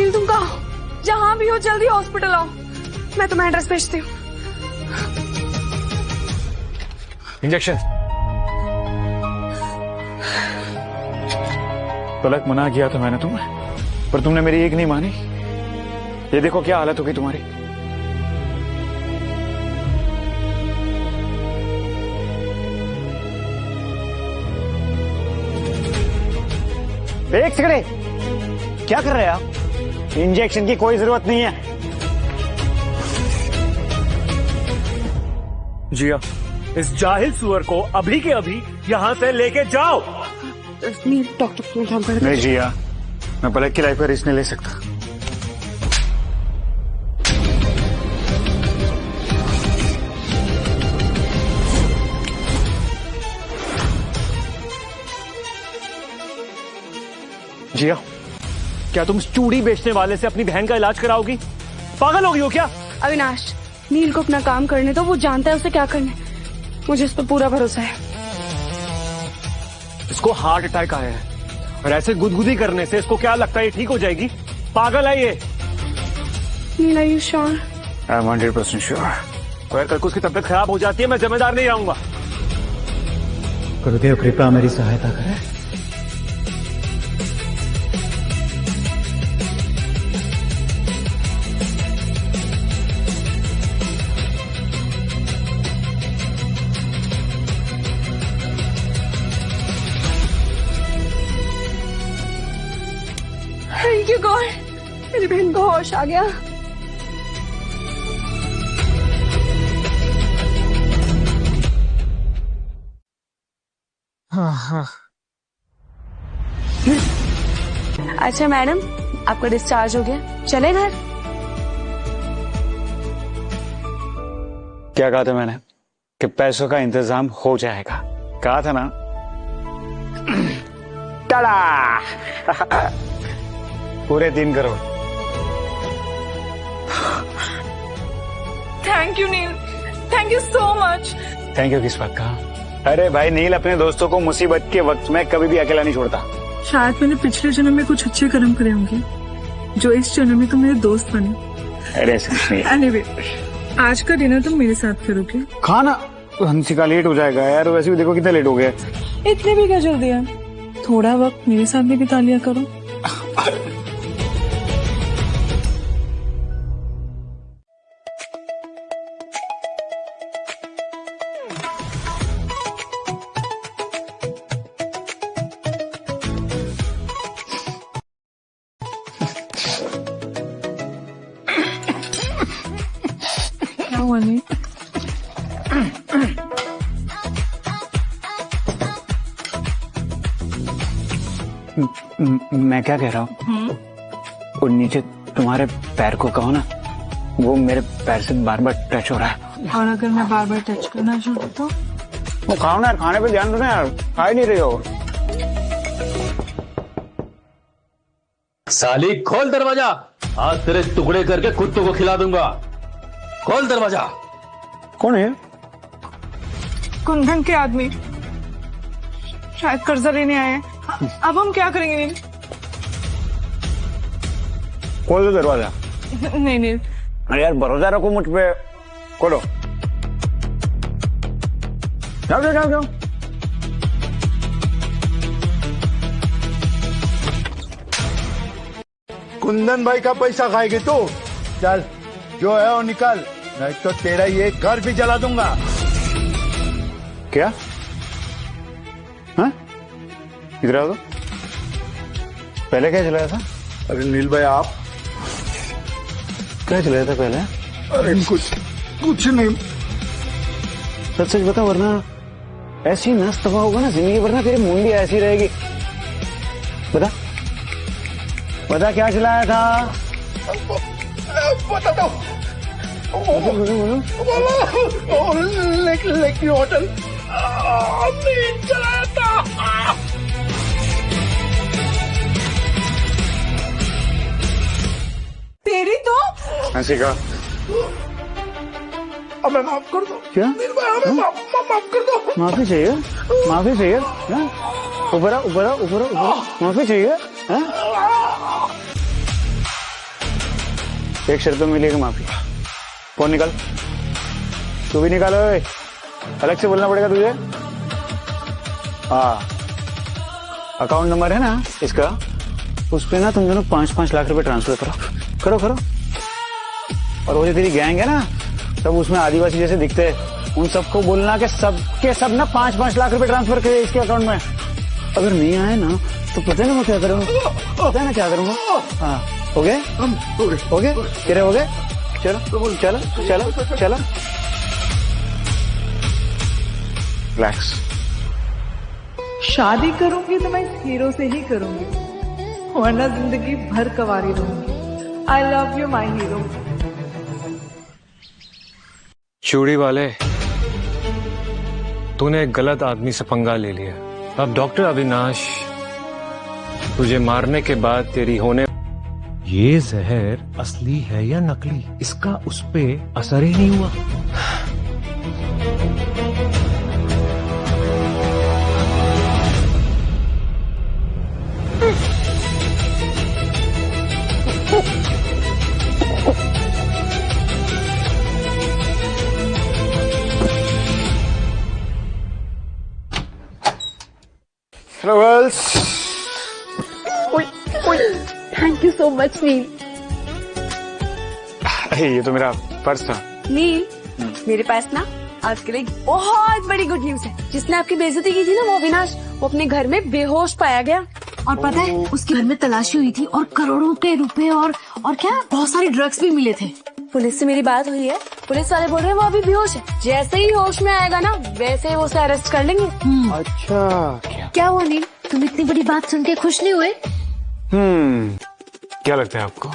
नील तुम कहाँ हो? जहाँ भी हो जल्दी हॉस्पिटल आओ, मैं तुम्हें एड्रेस भेजती हूँ। इंजेक्शन। पलक मना किया था मैंने तुम्हें, पर तुमने मेरी एक नहीं मानी। ये देखो क्या हालत होगी तुम्हारी। एक सेकंड, क्या कर रहे हैं आप? इंजेक्शन की कोई जरूरत नहीं है। जिया, इस जाहिल सुअर को अभी के अभी यहाँ से लेके जाओ। डॉक्टर को काम कर। नहीं जिया, मैं पलक की लाइफ का रिस्क नहीं ले सकता। जिया, क्या तुम चूड़ी बेचने वाले से अपनी बहन का इलाज कराओगी? पागल हो गई हो क्या? अविनाश, नील को अपना काम करने दो, वो जानता है उसे क्या करना है। मुझे इस पर पूरा भरोसा है। इसको हार्ट अटैक आया है और ऐसे गुदगुदी करने से इसको क्या लगता है ये ठीक हो जाएगी? पागल है ये। Neel, are you sure? I am 100% sure. अगर कल को उसकी तबीयत खराब हो जाती है, मैं जिम्मेदार नहीं रहूंगा। गुरुदेव कृपा मेरी सहायता करें। थैंक यू गॉड, मेरी बहन को होश आ गया। अच्छा मैडम, आपका डिस्चार्ज हो गया, चले घर। क्या कहा था मैंने कि पैसों का इंतजाम हो जाएगा? कहा था ना। टाड़ा। पूरे 3 crore. Thank you Neel, thank you so much. Thank you किस बात का? अरे भाई, नील अपने दोस्तों को मुसीबत के वक्त में कभी भी अकेला नहीं छोड़ता। शायद मैंने पिछले जन्म में कुछ अच्छे कर्म करे होंगे जो इस जन्म में तुम मेरे दोस्त बने। अरे ऐसा कुछ नहीं। एनीवे, आज का डिनर तुम मेरे साथ करोगे। खाना हंसी का लेट हो जाएगा यार, वैसे भी देखो कितना लेट हो गया। इतने भी क्या जल्दी है, थोड़ा वक्त मेरे साथ भी बिता लिया करो। क्या हुआ नहीं? मैं क्या कह रहा हूँ, और नीचे तुम्हारे पैर को कहो ना, वो मेरे पैर से बार बार टच हो रहा है। और अगर मैं बार बार टच करना शुरू तो? वो खाओ ना यार, खाने पे ध्यान दो ना यार, खा ही नहीं रही हो। साली खोल दरवाजा, आज तेरे टुकड़े करके कुत्तों को खिला दूंगा। खोल दरवाजा। कौन है? कुंदन के आदमी, शायद कर्जा लेने आए हैं। अब हम क्या करेंगे नील? खोल दो दरवाजा। नहीं नील। अरे यार भरोसा रखो मुझ पे, खोलो। जाओ जाओ जाओ जाओ। कुंदन भाई का पैसा खाएगी तू? चल, जो है वो निकाल, नहीं तो तेरा ये घर भी जला दूंगा। क्या? हाँ? इधर आओ तो। पहले क्या चलाया था? अरे नील भाई आप। क्या चलाया था पहले? अरे कुछ नहीं। सच सच बता, वरना ऐसी नस तबाह होगा ना जिंदगी, वरना तेरी मुंडी ऐसी रहेगी। बता बता क्या चलाया था? बता दो। लेक होटल चलाया था। तेरी तो हंसी का। हमें माफ कर दो। क्या? हमें माफ कर दो। माफी चाहिए? माफी चाहिए? ऊपर ऊपर ऊपर ऊपर माफी चाहिए? एक शर्त पे मिलेगी माफी। फोन निकाल, तू भी निकालो, अलग से बोलना पड़ेगा तुझे। हाँ, अकाउंट नंबर है ना इसका, उस पे ना तुम दोनों 5-5 लाख रुपए ट्रांसफर करो। करो। और वो जो तेरी गैंग है ना, सब उसमें आदिवासी जैसे दिखते हैं, उन सबको बोलना कि सबके सब ना 5-5 लाख रुपए ट्रांसफर करे इसके अकाउंट में। अगर नहीं आए ना तो पता है ना मैं क्या करूँगा, पता है ना क्या करूँगा। हाँ, हो गए तेरे हो गए। चलो रिलैक्स। शादी करूंगी तो मैं इस हीरो से ही करूंगी, वरना जिंदगी भर कवारी रहूंगी। I love you my hero. चूड़ी वाले, तूने एक गलत आदमी से पंगा ले लिया। अब डॉक्टर अविनाश तुझे मारने के बाद तेरी होने ये जहर असली है या नकली, इसका उस पे असर ही नहीं हुआ। Hello girls. Thank you so much Neel. ये तो मेरा पर्स था। नील, मेरे पास ना आपके लिए बहुत बड़ी गुड न्यूज है। जिसने आपकी बेइज्जती की थी ना, वो अविनाश, वो अपने घर में बेहोश पाया गया। और पता है उसके घर में तलाशी हुई थी और करोड़ों के रुपए और क्या बहुत सारे ड्रग्स भी मिले थे। पुलिस से मेरी बात हुई है, पुलिस वाले बोल रहे हैं वो अभी बेहोश है। जैसे ही होश में आएगा ना, वैसे ही वो उसे अरेस्ट कर लेंगे। अच्छा, क्या हुआ नील, तुम इतनी बड़ी बात सुन के खुश नहीं हुए? क्या लगता है आपको,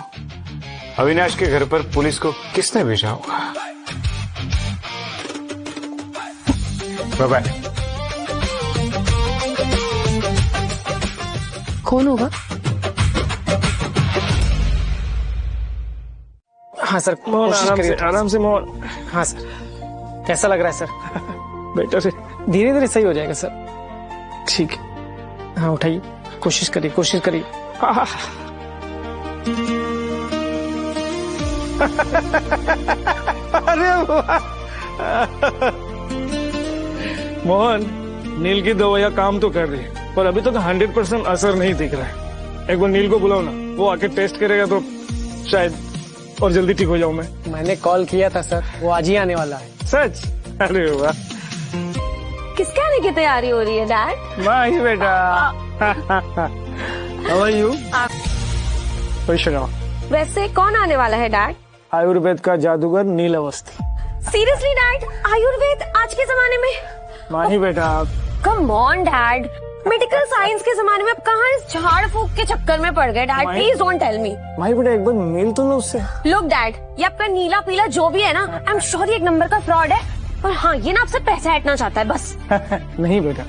अविनाश के घर पर पुलिस को किसने भेजा होगा? बाय। कौन होगा? हाँ सर, मोहन आराम से मोहन। हाँ सर, कैसा लग रहा है सर? बेटा से धीरे धीरे सही हो जाएगा सर। ठीक है, हाँ उठाइए, कोशिश करिए। अरे मोहन, नील की दवाइयाँ काम तो कर रही है, पर अभी तक 100% असर नहीं दिख रहा है। एक बार नील को बुलाओ ना, वो आके टेस्ट करेगा तो शायद और जल्दी ठीक हो जाऊं मैं। मैंने कॉल किया था सर, वो आज ही आने वाला है। सच? अरे वाह। किसके आने की तैयारी हो रही है डैड? माही बेटा। How are you? वैसे कौन आने वाला है डैड? आयुर्वेद का जादूगर नील अवस्थी। सीरियसली डैड, आयुर्वेद आज के जमाने में? माही बेटा, come on dad, medical science के जमाने में अब कहाँ इस झाड़ फूक के चक्कर में पड़ गए dad? Please don't tell me. Mahi बेटा, एक बार मिल तो लो उससे। लुक डैड, ये आपका नीला पीला जो भी है ना, आई एम श्योर ये एक नंबर का फ्रॉड है। पर हाँ, ये ना आपसे पैसे हटना चाहता है बस। नहीं बेटा,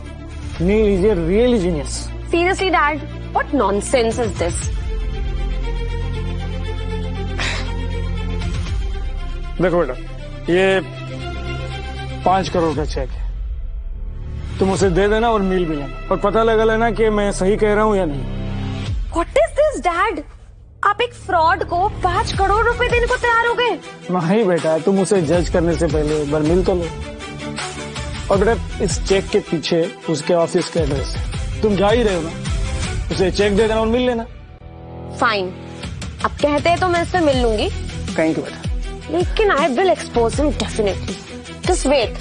Neel is a really genius. Seriously dad, what nonsense is this? देखो बेटा, ये 5 करोड़ का चेक है, तुम उसे दे देना और मील भी लेना, और पता लगा लेना कि मैं सही कह रहा हूँ या नहीं। What is this dad? आप एक फ्रॉड को 5 करोड़ रुपए देने को तैयार हो गए? नहीं बेटा, तुम उसे जज करने से पहले एक बार मिल तो लो। और बेटा, इस चेक के पीछे उसके ऑफिस का एड्रेस है, तुम जा ही रहे हो ना, उसे चेक दे देना और मिल लेना। फाइन, अब कहते हैं तो मैं इससे मिल लूंगी। थैंक यू बेटा। लेकिन I will expose him definitely, just wait.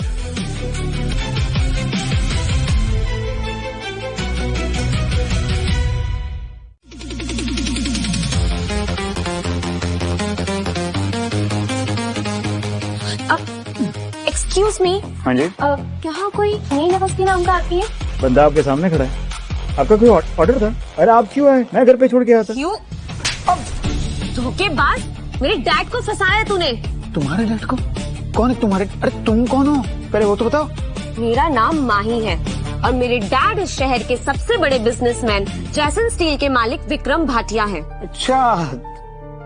Excuse me. हाँ जी, क्या कोई नील अवस्थी नाम का आती है? बंदा आपके सामने खड़ा है। आपका कोई ऑर्डर था? अरे आप क्यों आए? मैं घर पे छोड़ के आया था। क्यों? धोखेबाज, मेरे डैड को फंसाया तूने। तुम्हारे डैड को? कौन है तुम्हारे? अरे तुम कौन हो, पहले वो तो बताओ। मेरा नाम माही है और मेरे डैड इस शहर के सबसे बड़े बिजनेसमैन जैसन स्टील के मालिक विक्रम भाटिया हैं। अच्छा,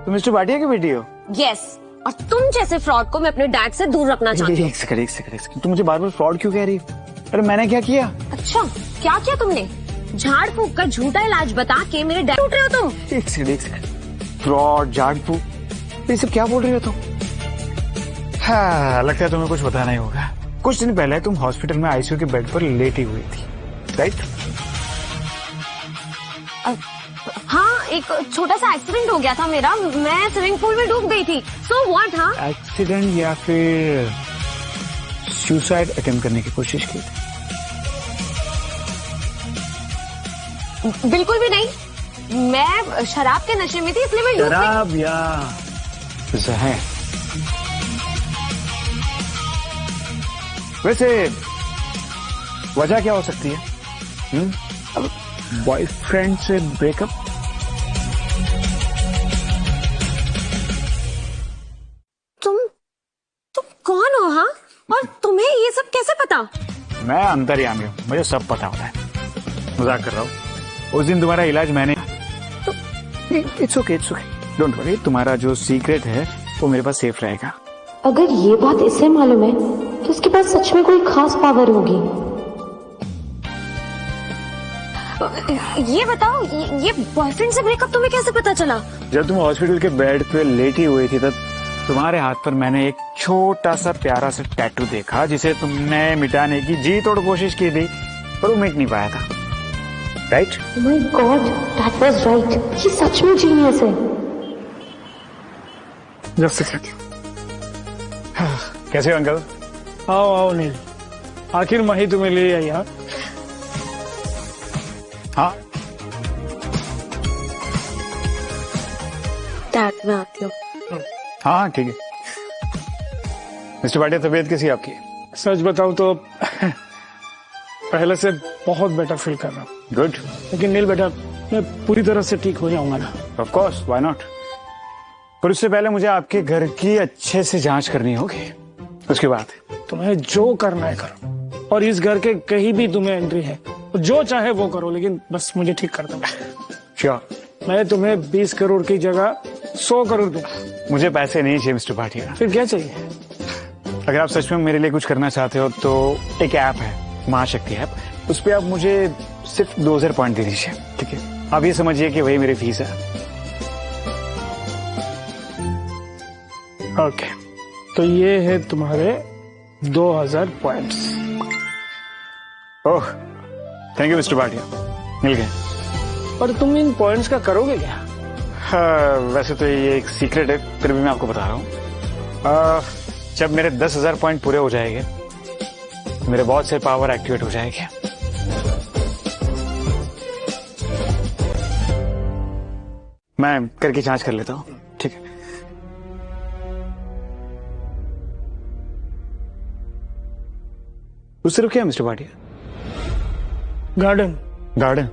तुम मिस्टर भाटिया की बेटी हो? यस, और तुम जैसे फ्रॉड को मैं अपने डैड से दूर रखना चाहती हूँ। एक सेकंड, तुम मुझे बार बार फ्रॉड क्यों कह रही हो? अरे मैंने क्या किया? अच्छा, क्या किया तुमने? झाड़ फूक का झूठा इलाज बता के मेरे डैड लूट रहे हो तुम। एक सेकंड, फ्रॉड, झाड़ फूक, ये सब क्या बोल रही हो तुम? हाँ, लगता है तुम्हें कुछ पता नहीं होगा। कुछ दिन पहले तुम हॉस्पिटल में आईसीयू के बेड पर लेटी हुई थी, राइट? हाँ, एक छोटा सा एक्सीडेंट हो गया था मेरा, मैं स्विमिंग पूल में डूब गई थी। So what? हाँ, एक्सीडेंट या फिर सुसाइड अटेम्प्ट करने की कोशिश की थी? बिल्कुल भी नहीं, मैं शराब के नशे में थी इसलिए मैं डूब गई। शराब या जहर? वैसे वजह क्या हो सकती है? बॉयफ्रेंड से ब्रेकअप? तुम कौन हो? हाँ, और तुम्हें ये सब कैसे पता? मैं अंतर्यामी हूँ, मुझे सब पता होता है। मजाक कर रहा हूँ। उस दिन तुम्हारा इलाज मैंने तो इट्स ओके, डोंट वरी। तुम्हारा जो सीक्रेट है वो मेरे पास सेफ रहेगा। अगर ये बात इसे मालूम है तो इसके पास सच में कोई खास पावर होगी। ये बताओ, ये बॉयफ्रेंड से ब्रेकअप तुम्हें कैसे पता चला? जब तुम हॉस्पिटल के बेड पे लेटी हुई थी तब तुम्हारे हाथ पर मैंने एक छोटा सा प्यारा सा टैटू देखा, जिसे तुमने मिटाने की जी तोड़ कोशिश की थी, पर वो मिट नहीं पाया था, right? Oh my God, that was right. ये सच में जीनियस है। Just second. कैसे हो अंकल? आओ आओ नील, आखिर माही तुम्हें ले आई। हाँ हाँ, डैड मैं आती हूँ। हाँ ठीक है। मिस्टर भाटिया, तबीयत कैसी है आपकी? सच बताऊं तो पहले से बहुत बेटर फील कर रहा हूँ। गुड। लेकिन नील बेटा, मैं पूरी तरह से ठीक हो जाऊंगा ना? Of course, why not. पर उससे पहले मुझे आपके घर की अच्छे से जांच करनी होगी, उसके बाद तुम्हें जो करना है करो, और इस घर के कहीं भी तुम्हें एंट्री है जो चाहे वो करो, लेकिन बस मुझे ठीक कर दो। श्योर। मैं तुम्हें 20 करोड़ की जगह 100 करोड़ दूंगा। मुझे पैसे नहीं चाहिए मिस्टर भाटिया। फिर क्या चाहिए? अगर आप सच में मेरे लिए कुछ करना चाहते हो तो एक ऐप है, महाशक्ति ऐप, उस पर आप मुझे सिर्फ 2000 पॉइंट दे दीजिए, ठीक है? आप ये समझिए कि वही मेरी फीस है। ओके, तो ये है तुम्हारे 2000 points. Oh, thank you mister Bhatia, मिल गए। और तुम इन पॉइंट्स का करोगे क्या? हाँ, वैसे तो ये एक सीक्रेट है, फिर भी मैं आपको बता रहा हूँ। जब मेरे 10,000 पॉइंट पूरे हो जाएंगे, मेरे बहुत से पावर एक्टिवेट हो जाएंगे। मैं करके जांच कर लेता हूँ, ठीक है? उस तरफ क्या है mister Bhatia? Garden. Garden?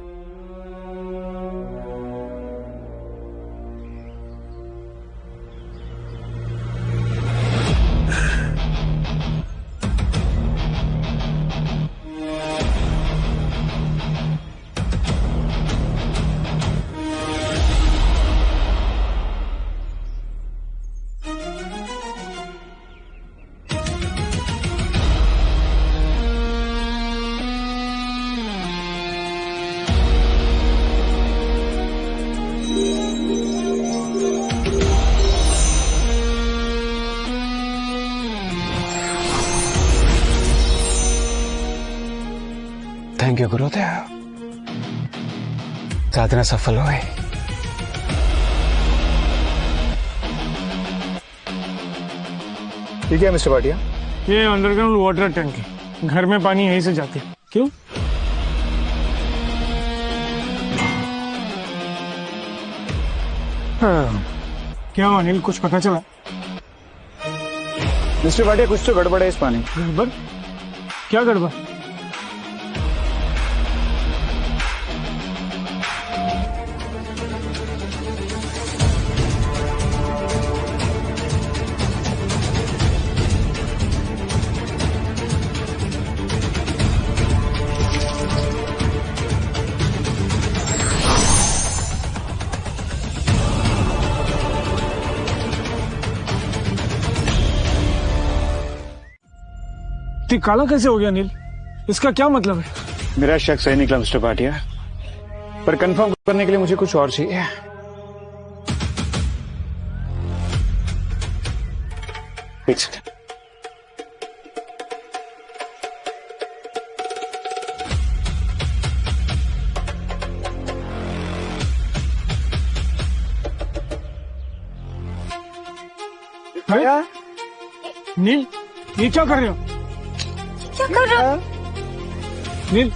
Thank you गुरुदेव, साधना सफल हुई। ठीक है मिस्टर भाटिया? ये अंडरग्राउंड वाटर टैंक है, घर में पानी यहीं से जाती है। क्यों? क्या हुआ अनिल, कुछ पता चला? मिस्टर भाटिया, कुछ तो गड़बड़ है इस पानी। गड़बड़? क्या गड़बड़? काला कैसे हो गया नील? इसका क्या मतलब है? मेरा शक सही निकला मिस्टर भाटिया, पर कंफर्म करने के लिए मुझे कुछ और चाहिए। एक सेकंड। नील, ये क्या कर रहे हो? क्या कर रहे हो? नील,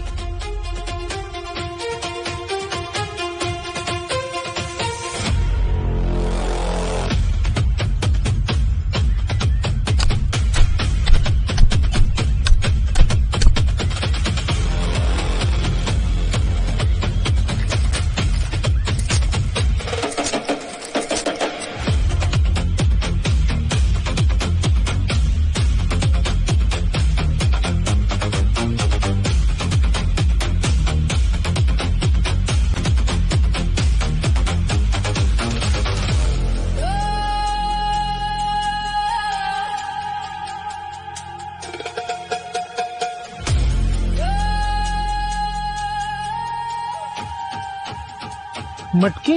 मटके?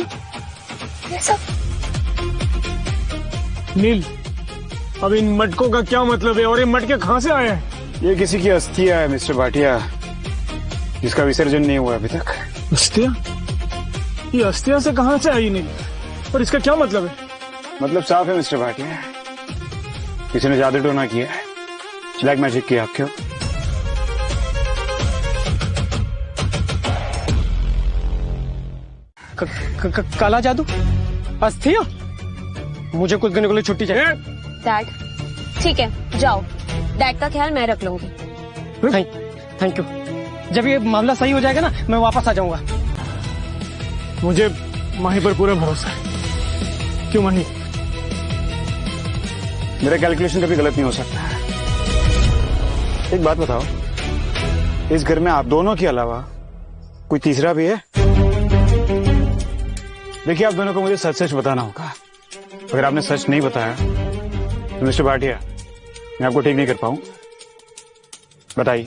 नील, अब इन मटकों का क्या मतलब है और ये मटके कहाँ से आए हैं? ये किसी की अस्थियां है मिस्टर भाटिया, जिसका विसर्जन नहीं हुआ अभी तक। अस्थियां? ये अस्थियां से कहाँ से आई नील? और इसका क्या मतलब है? मतलब साफ है मिस्टर भाटिया, किसी ने जादू टोना किया है, ब्लैक मैजिक किया आपके। काला जादू? अस्थियां? मुझे कुछ दिनों के लिए छुट्टी चाहिए। डैड, ठीक है जाओ, डैड का ख्याल मैं रख लूंगी। Thank you. जब ये मामला सही हो जाएगा ना, मैं वापस आ जाऊंगा। मुझे माही पर पूरा भरोसा है। क्यों माही? मेरा कैलकुलेशन कभी गलत नहीं हो सकता। एक बात बताओ, इस घर में आप दोनों के अलावा कोई तीसरा भी है? देखिए, आप दोनों को मुझे सच सच बताना होगा। अगर आपने सच नहीं बताया तो मिस्टर भाटिया, मैं आपको ठीक नहीं कर पाऊं। बताइए।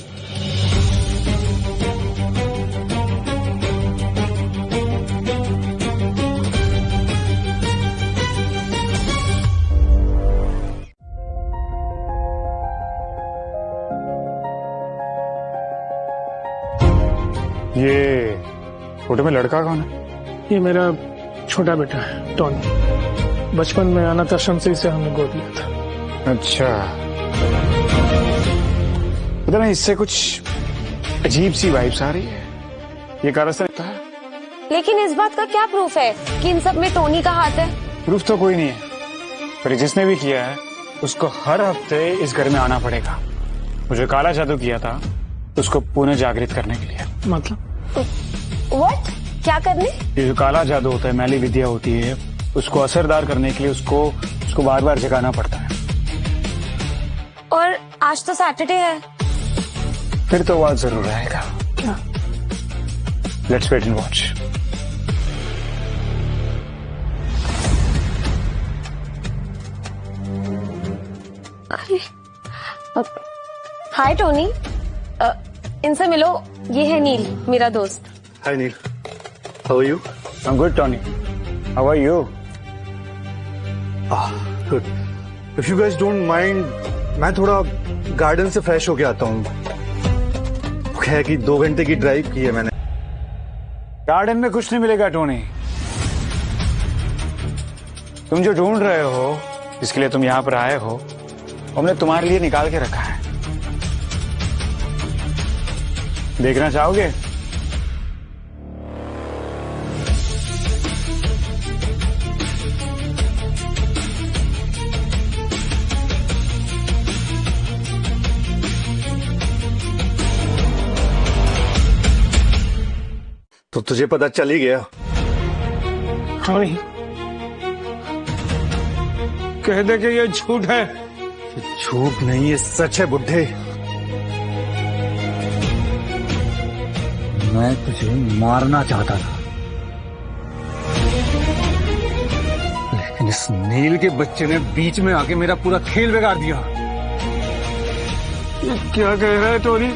ये फोटो में लड़का कौन है? ये मेरा छोटा बेटा है टॉनी। बचपन में अनाथ आश्रम से इसे हमने गोद लिया था। अच्छा, पता नहीं, इससे कुछ अजीब सी वाइब्स आ रही है। ये कारस्तान है, लेकिन इस बात का क्या प्रूफ है कि इन सब में टोनी का हाथ है? प्रूफ तो कोई नहीं है, पर जिसने भी किया है उसको हर हफ्ते इस घर में आना पड़ेगा। वो जो काला जादू किया था उसको पुनः जागृत करने के लिए। मतलब व्हाट? क्या करने? ये जो काला जादू होता है, मैली विद्या होती है, उसको असरदार करने के लिए उसको बार बार जगाना पड़ता है। और आज तो सैटरडे है। फिर तो वो जरूर आएगा। Let's wait and watch. Hi Tony, इनसे मिलो, ये है नील, मेरा दोस्त। Hi Neel, how are you? I am good Tony, how are you? Good. If you guys don't mind, मैं थोड़ा गार्डन से फ्रेश होके आता हूँ। है कि 2 घंटे की ड्राइव की है मैंने। गार्डन में कुछ नहीं मिलेगा टोनी। तुम जो ढूंढ रहे हो, जिसके लिए तुम यहाँ पर आए हो, हमने तुम्हारे लिए निकाल के रखा है। देखना चाहोगे? तो तुझे पता चल ही गया। टॉनी, कह दे कि ये झूठ है। झूठ नहीं, ये सच है बुड्ढे। मैं तुझे मारना चाहता था, लेकिन इस नील के बच्चे ने बीच में आके मेरा पूरा खेल बिगाड़ दिया। क्या कह रहा है टोनी?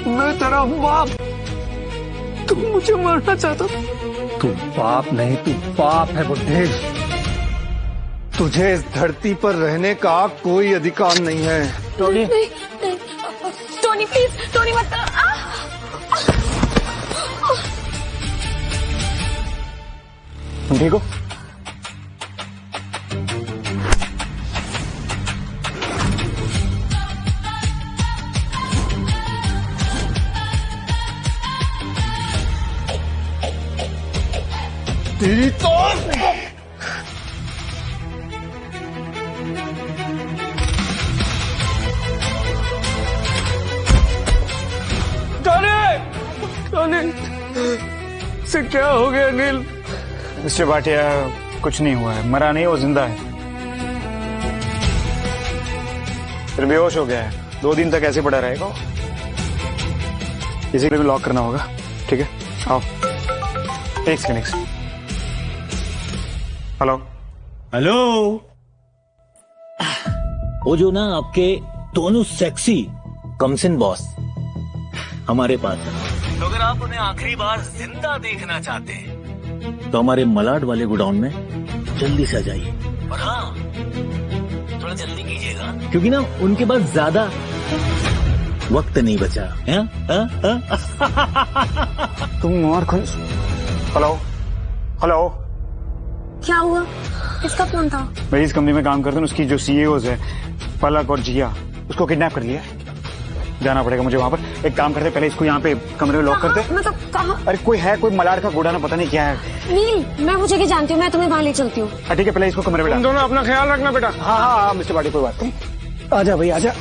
मैं तेरा बाप, तुम मुझे मारना चाहता था? तू बाप नहीं, तू पाप है बुड्ढे। तुझे इस धरती पर रहने का कोई अधिकार नहीं है। नहीं, नहीं, टोनी प्लीज, टोनी मत। तुम ठीक हो? तेरी तो टोनी से क्या हो गया नील? मिस्टर भाटिया, कुछ नहीं हुआ है, मरा नहीं, वो जिंदा है। फिर बेहोश हो गया है, 2 दिन तक ऐसे पड़ा रहेगा। इसी को भी लॉक करना होगा, ठीक है? आओ, एक सेकंड। हेलो हेलो, वो जो ना आपके दोनों सेक्सी कमसिन बॉस हमारे पास है। तो अगर आप उन्हें आखिरी बार जिंदा देखना चाहते हैं तो हमारे मलाड वाले गोडाउन में जल्दी से आ जाइए। और हाँ, थोड़ा जल्दी कीजिएगा क्योंकि ना उनके पास ज्यादा वक्त नहीं बचा है। तुम और खुद। हेलो हेलो, क्या हुआ? किसका फोन था? मैं इस कंपनी में काम करता हूँ, उसकी जो सीईओज है पलक और जिया, उसको किडनैप कर लिया। जाना पड़ेगा मुझे वहाँ पर। एक काम करते, पहले इसको यहाँ पे कमरे में लॉक करते। मतलब कहाँ? अरे कोई है, कोई मलाड का गोडाना, पता नहीं क्या है। नील, मैं मुझे जानती हूँ, मैं तुम्हें वहाँ ले चलती हूँ। ठीक है, पहले इसको कमरे में तुम डाल। दोनों अपना ख्याल रखना बेटा। हाँ हाँ हाँ मिस्टर भाटिया, कोई बात नहीं। आजा भाई आजा।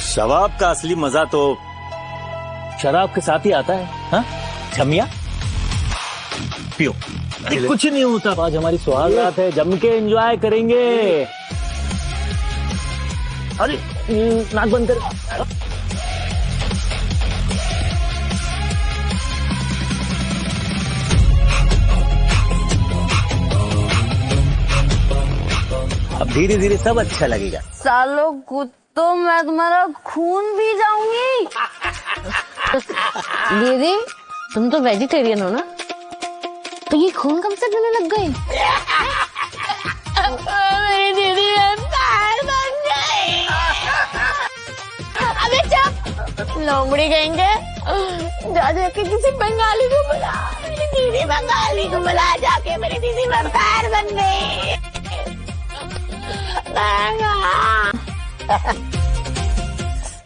शराब का असली मजा तो शराब के साथ ही आता है। हाँ छमिया, पियो, कुछ नहीं होता। आज हमारी सुहाग रात है, जम के एंजॉय करेंगे। अरे नाक बंद कर। अब धीरे धीरे सब अच्छा लगेगा। सालों कुत्तों, मैं तुम्हारा खून पी जाऊंगी। दीदी, तुम तो वेजिटेरियन हो ना, तो ये खून कब से पीने लग गई? मेरी दीदी पैर बन गई। अबे चुप, लोमड़ी कहेंगे। जाके किसी बंगाली को बुला, मेरी दीदी बंगाली को बुला, जाके मेरी दीदी में पैर बन गई।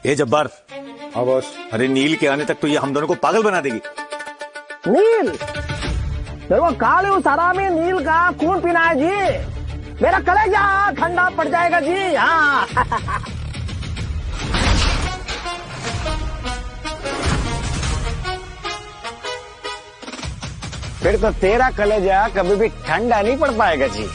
ये जब्बार। हाँ बॉस। अरे नील के आने तक तो ये हम दोनों को पागल बना देगी। नील, मेरे को काले उस हरामी नील का खून पीना है जी। मेरा कलेजा ठंडा पड़ जाएगा जी। हाँ। फिर तो तेरा कलेजा कभी भी ठंडा नहीं पड़ पाएगा जी।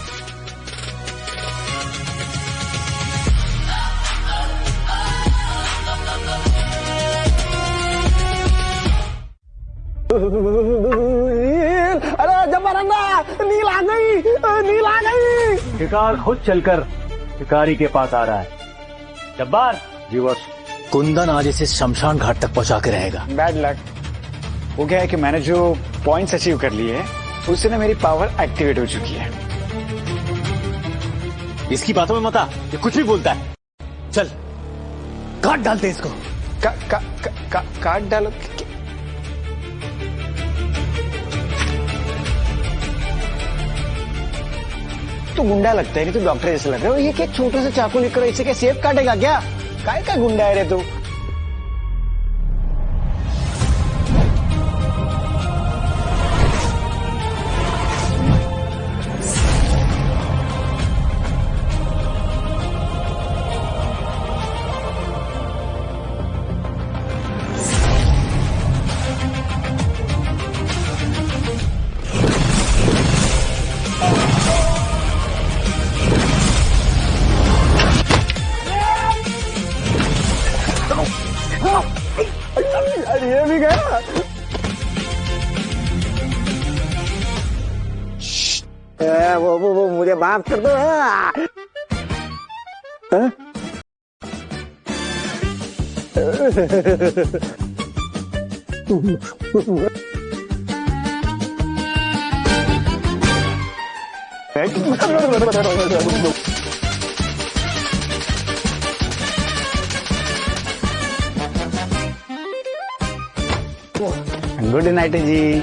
अरे जबरन्ना, नील आ गई, नील आ गई। शिकार खुद चलकर शिकारी के पास आ रहा है। जब्बार जी बॉस। कुंदन आज इसे शमशान घाट तक पहुंचा के रहेगा। Bad luck. वो क्या है कि मैंने जो पॉइंट्स अचीव कर लिए हैं उससे ना मेरी पावर एक्टिवेट हो चुकी है। इसकी बातों में मत आ, ये कुछ भी बोलता है। चल काट डालते इसको। काट डालो। तू गुंडा लगता है कि तू डॉक्टर जैसे लग रहा है। ये क्या छोटे से चाकू लेकर इसे क्या सेब काटेगा क्या? काय का गुंडा है रे तू? ये भी गया। वो मुझे माफ कर दो। गुड नाइट जी।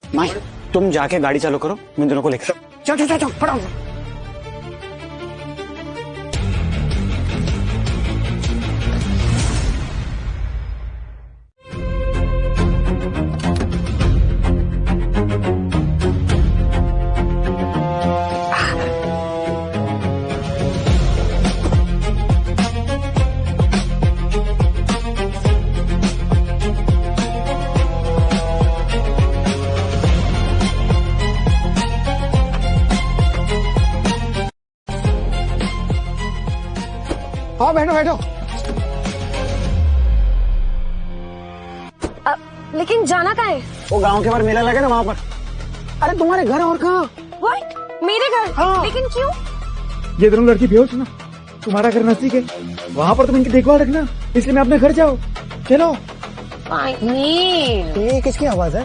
माई तुम जाके गाड़ी चालू करो, मैं दोनों को लेकर चल चल चल चल फटाफट। हाँ बैठो बैठो। लेकिन जाना कहाँ है? वो गांव के बाहर मेला लगा ना, वहाँ पर। अरे तुम्हारे घर और कहाँ? What? मेरे घर? हाँ। लेकिन क्यों? ये दोनों लड़की बेहोश ना, तुम्हारा घर नजदीक है, वहाँ पर तुम इनकी देखभाल रखना, इसलिए मैं अपने घर जाओ। चलो। ये किसकी आवाज है?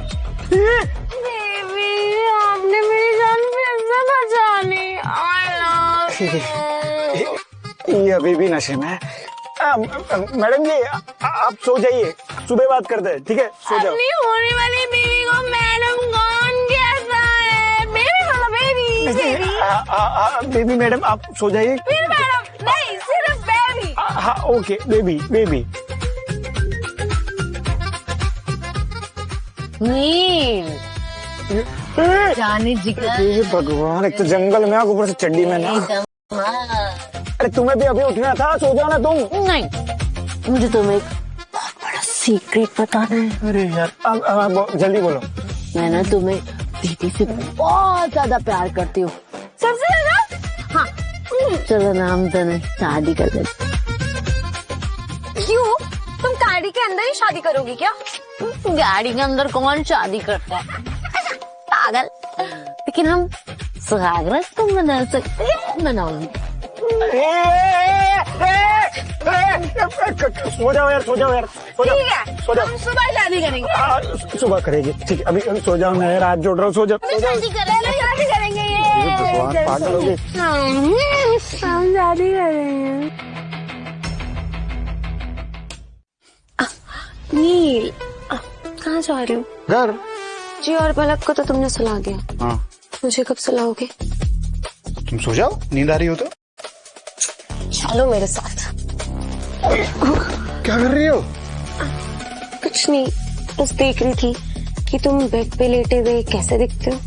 बेबी, आपने मेरी जान कैसे बचा ली? ये अभी भी नशे में है। मैडम जी आप सो जाइए, सुबह बात करते हैं, ठीक है? सो जाओ। अपनी होने वाली बीवी को मैडम कौन कहता है? बेबी बोलो, बेबी। बेबी मैडम आप सो जाइए। फिर मैडम नहीं, सिर्फ बेबी। हाँ ओके बेबी बेबी। नील जाने जिगर। भगवान, एक तो जंगल में ऊपर से चड्डी में ना। अरे तुम्हें भी अभी उठना था, सो जाओ ना तुम। नहीं, मुझे तुम्हें एक बहुत बड़ा सीक्रेट बताना है। अरे यार अब जल्दी बोलो। मैं ना तुम्हें दीदी से बहुत ज्यादा प्यार करती हूँ। सबसे ज्यादा? हाँ। चलो ना हम दोनों शादी कर लेते। क्यों? तुम गाड़ी के अंदर ही शादी करोगी क्या? गाड़ी के अंदर कौन शादी करता है? पागल। लेकिन हम सुहागरात तो मना सकते हैं, मनाऊंगी। सो जाओ यार, सो जाओ यार, सो जाओ। ठीक है, सो जाओ। हम सुबह शादी करेंगे। सुबह करेगी, ठीक है? अभी सो जाओ, मैं रात जोड़ रहा हूँ, सो जाओ। शादी करेंगे भगवान, पागल हो गई। हम शादी करेंगे। नील कहाँ जा रहे हो? घर। जी और पलक को तो तुमने सुला दिया, हाँ मुझे कब सुलाओगे? तुम सो जाओ, नींद आ रही हो तो। चलो मेरे साथ। क्या कर रही हो? कुछ नहीं, बस देख रही थी कि तुम बेड पे लेटे हुए कैसे दिखते हो।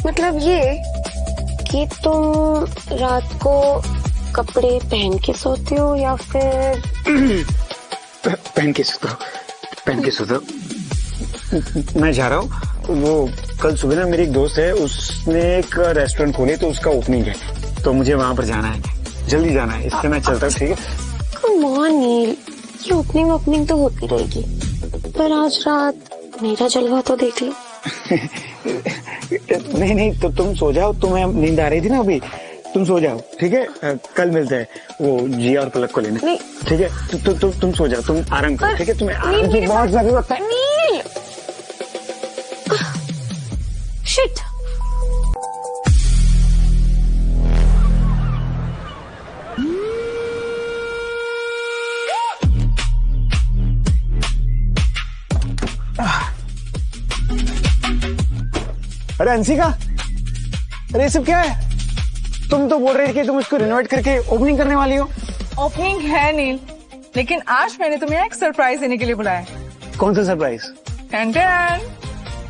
मतलब ये कि तुम रात को कपड़े पहन के सोते हो या फिर पहन के सोते हो, पहन के सोते हो। मैं जा रहा हूँ, वो कल सुबह ना मेरी एक दोस्त है, उसने एक रेस्टोरेंट खोली तो उसका ओपनिंग है, तो मुझे वहाँ पर जाना है, जल्दी जाना है, इसलिए मैं चलता हूँ, ठीक है? कम ऑन नील, ये ओपनिंग तो होती रहेगी, पर आज रात मेरा जलवा तो देख लो। नहीं तो तुम सो जाओ, तुम्हें नींद आ रही थी ना अभी, तुम सो जाओ, ठीक है? कल मिलते हैं वो जिया और पलक को लेने, ठीक है? तुम सो जाओ, तुम आराम करो, ठीक है? तुम्हें आराम की बहुत जरूरत है। शिट। अरे अंशिका, अरे ये सब क्या है? तुम तो बोल रही थी कि तुम इसको रिनोवेट करके ओपनिंग करने वाली हो। ओपनिंग है नील, लेकिन आज मैंने तुम्हें एक सरप्राइज देने के लिए बुलाया। कौन सा सरप्राइज?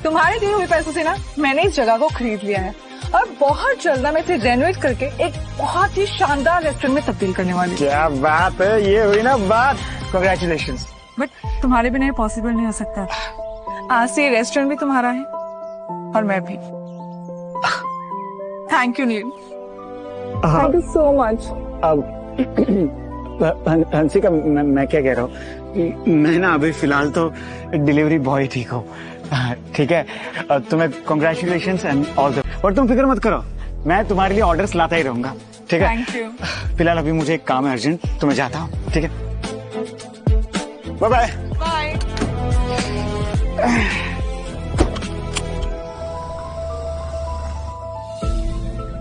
तुम्हारे दिए हुए पैसों से ना मैंने इस जगह को खरीद लिया है और बहुत जल्द मैं इसे रेनोवेट करके एक बहुत ही शानदार रेस्टोरेंट में तब्दील करने वाली हूँ। क्या बात है, ये हुई ना बात। कांग्रेचुलेशंस। बट तुम्हारे बिना ये पॉसिबल नहीं हो सकता। आज से ये रेस्टोरेंट भी तुम्हारा है और मैं भी। Thank you Neel, thank you so much. Hansika, मैं क्या कह रहा हूँ, मैं ना अभी फिलहाल तो डिलीवरी बॉय ठीक हूँ, ठीक है? तुम्हें कांग्रेचुलेशंस एंड ऑल द। और तुम फिक्र मत करो, मैं तुम्हारे लिए ऑर्डर्स लाता ही रहूंगा, ठीक है? Thank you. फिलहाल अभी मुझे एक काम है अर्जेंट, तो मैं जाता हूँ, ठीक है? Bye bye. बाय।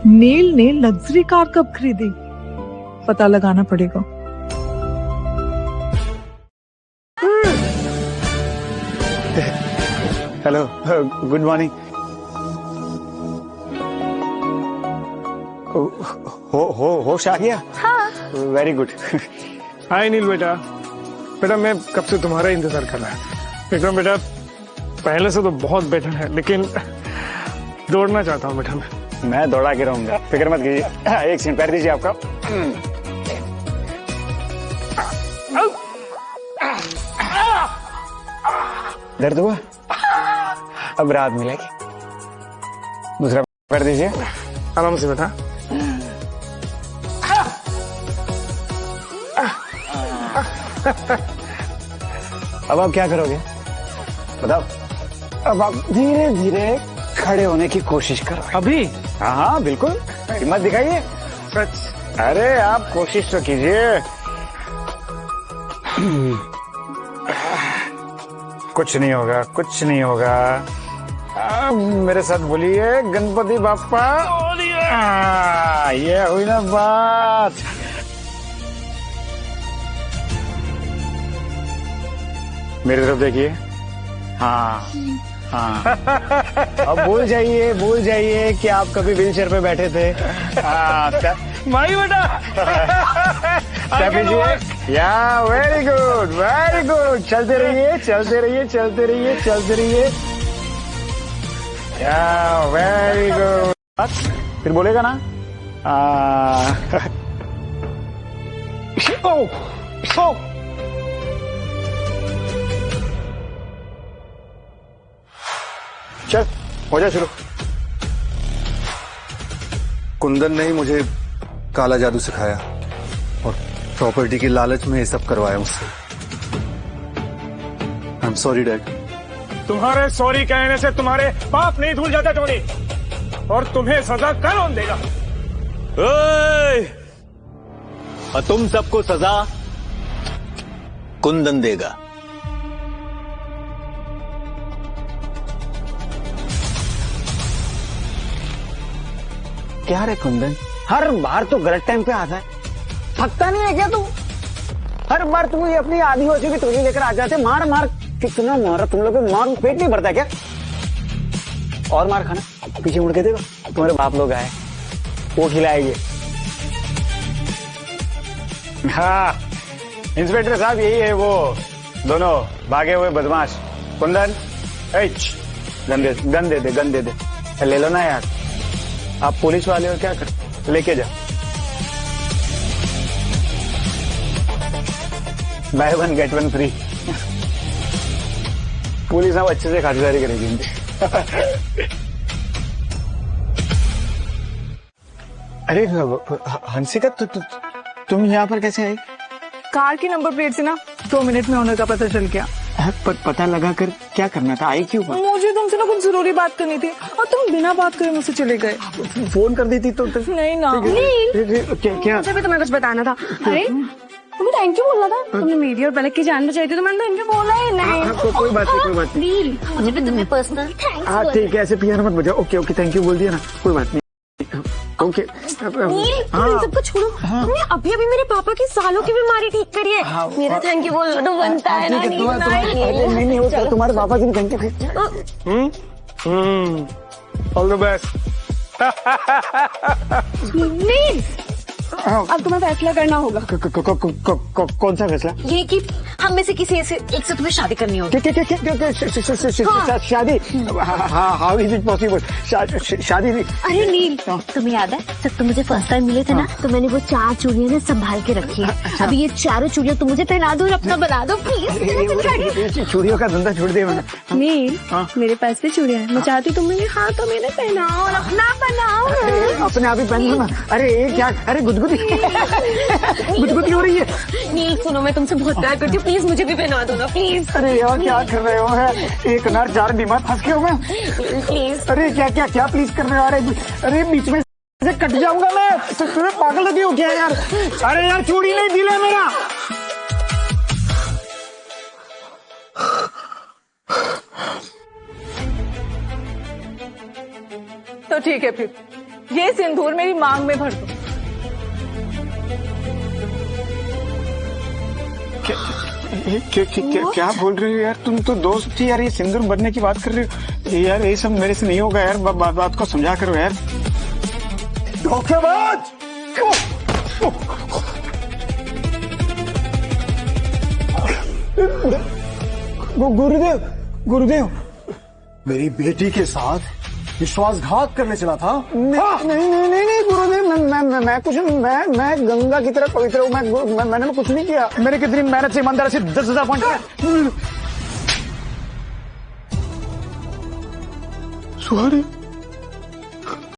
नील ने लग्जरी कार कब खरीदी? पता लगाना पड़ेगा। Hello, good morning. होश आ गया? हाँ। Very good. हाय नील बेटा। बेटा मैं कब से तुम्हारा इंतजार कर रहा है। विक्रम बेटा पहले से तो बहुत बेटर है, लेकिन दौड़ना चाहता हूँ बेटा मैं दौड़ा के रहूंगा, फिक्र मत कीजिए। एक सेकंड, पैर दीजिए आपका। दर्द हुआ? अब राहत मिलेगी। दूसरा पैर दीजिए। आराम से बेटा। अब आप क्या करोगे बताओ? अब आप धीरे धीरे खड़े होने की कोशिश करो। अभी? हाँ हाँ बिल्कुल, हिम्मत दिखाइए। सच? अरे आप कोशिश तो कीजिए। कुछ नहीं होगा, कुछ नहीं होगा। अब मेरे साथ बोलिए गणपति बाप्पा। ये हुई ना बात। मेरी तरफ देखिए। हाँ हाँ। अब भूल जाइए कि आप कभी व्हीलचेयर पे बैठे थे। माई बेटा। या वेरी गुड, वेरी गुड। चलते रहिए, चलते रहिए, चलते रहिए, चलते रहिए। या वेरी गुड। फिर बोलेगा ना? चल हो जा शुरू। कुंदन ने ही मुझे काला जादू सिखाया और प्रॉपर्टी की लालच में ये सब करवाया मुझसे। I am sorry dad. तुम्हारे सॉरी कहने से तुम्हारे पाप नहीं धुल जाता टोनी, और तुम्हें सजा कौन देगा? और तुम सबको सजा कुंदन देगा। क्या रे कुंदन, हर बार तो गलत टाइम पे आता है। थकता नहीं है क्या तू? हर बार तुम ये अपनी आदिवासियों की टोली लेकर आ जाते। मार मार, कितना मारा तुम लोग, मार पेट नहीं भरता क्या? और मार खाना, पीछे मुड़ के देखो, तुम्हारे बाप लोग आए, वो खिलाएंगे। हाँ इंस्पेक्टर साहब, यही है वो दोनों भागे हुए बदमाश। कुंदन, गन दे दे। ले लो ना यार, आप पुलिस वाले हो, क्या कर, लेके जाओ। By one get one free. Police अब अच्छे से खातिरदारी करेगी इनकी। अरे हंसिका, तुम यहाँ पर कैसे आई? कार की नंबर प्लेट से ना 2 मिनट में होने का पता चल गया। पता लगा कर क्या करना था? आई क्यों? मुझे तुमसे ना कुछ जरूरी बात करनी थी और तुम बिना बात करे मुझसे चले गए। फोन कर देती तो नहीं ना। क्या? मुझे भी तुम्हें कुछ बताना था। अरे तुम्हें थैंक यू बोलना था। तुमने मेरी और पलक की जान बचाई थी, तो मैंने थैंक यू बोला ही नहीं। कोई बात नहीं, कोई बात नहीं। मुझे भी तुम्हें पर्सनल थैंक्स। हाँ ठीक है, ऐसे पियानो मत बजाओ। ओके ओके, थैंक यू बोल दिया ना, कोई बात नहीं। ओके नील, तुम इन सबको छोड़ो। तुमने अभी अभी मेरे पापा की सालों की बीमारी ठीक करी है। मेरा थैंक यू बोलना तो बनता है ना। नहीं होता, तुम्हारे पापा की भी thank you. All the best. Neel, अब तुम्हें फैसला करना होगा। कौन सा फैसला? ये कि हम में से किसी एक से तुम्हें शादी करनी होगी। शादी? How is it possible? शादी भी? अरे नील, तुम्हें याद है जब तुम मुझे फर्स्ट टाइम मिले थे ना, तो मैंने वो 4 चूड़ियां ना संभाल के रखी है। अभी ये 4 चूड़ियां तुम मुझे पहना दो और अपना बना दो प्लीज। चूड़ियों का धंधा छोड़ दिया मैंने। नील, मेरे पास भी चूड़ियां हैं, मैं चाहती तुम मुझे हाँ तो मेरे पहनाओ और अपना बनाओ। अपने आप ही पहन लो ना। अरे ये क्या? अरे गुदगुदी गुदगुदी हो रही है। नील सुनो, मैं तुमसे बहुत प्यार करती हूँ, प्लीज मुझे भी पहना दो ना प्लीज। अरे यार क्या कर रहे हो? एक अनार 4 बीमार फंस गए हो मैं। प्लीज। अरे क्या प्लीज कर रहे हो? अरे बीच में से कट जाऊंगा मैं। तुम्हें पागल लगी हो क्या यार? अरे यार चूड़ी नहीं, दिल है मेरा। तो ठीक है फिर, ये सिंदूर मेरी मांग में भर दो। क्या बोल रही हो यार? तुम तो दोस्त थी यार, ये सिंदूर बनने की बात कर रही हो यार? ये सब मेरे से नहीं होगा यार, बात को समझा करो यार। धोखेबाज! गुरुदेव, मेरी बेटी के साथ विश्वासघात करने चला था। नहीं गुरुदेव, मैं गंगा की तरह पवित्र हूँ। मैंने कुछ नहीं किया। मेरे कितनी मेहनत से ईमानदारी से 10,000 पॉइंट। सॉरी।